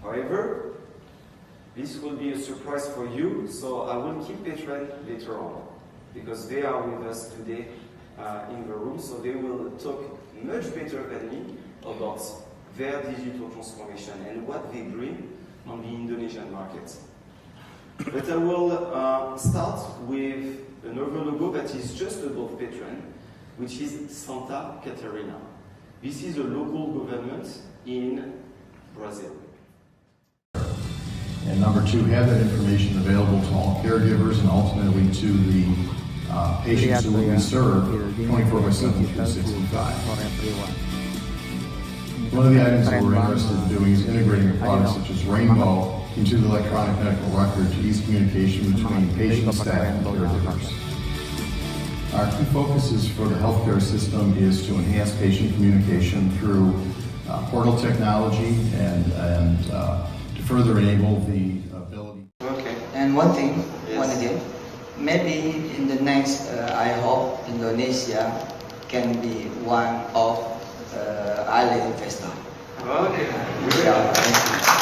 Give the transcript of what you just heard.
However, this will be a surprise for you, so I will keep PayTren later on, because they are with us today in the room, so they will talk much better than me about their digital transformation and what they bring on the Indonesian market. But I will start with another logo that is just above PayTren, which is Santa Catarina. This is a local government in Brazil. And number two, have that information available to all caregivers and ultimately to the patients who we serve 24/7 through 65. One of the items that we're interested in doing is integrating a product such as Rainbow into the electronic medical record to ease communication between patient, staff, and caregivers. Our key focuses for the healthcare system is to enhance patient communication through portal technology and to further enable the ability. Okay. And one thing, again, maybe in the next, I hope Indonesia can be one of early investor. Okay. Yeah, thank you.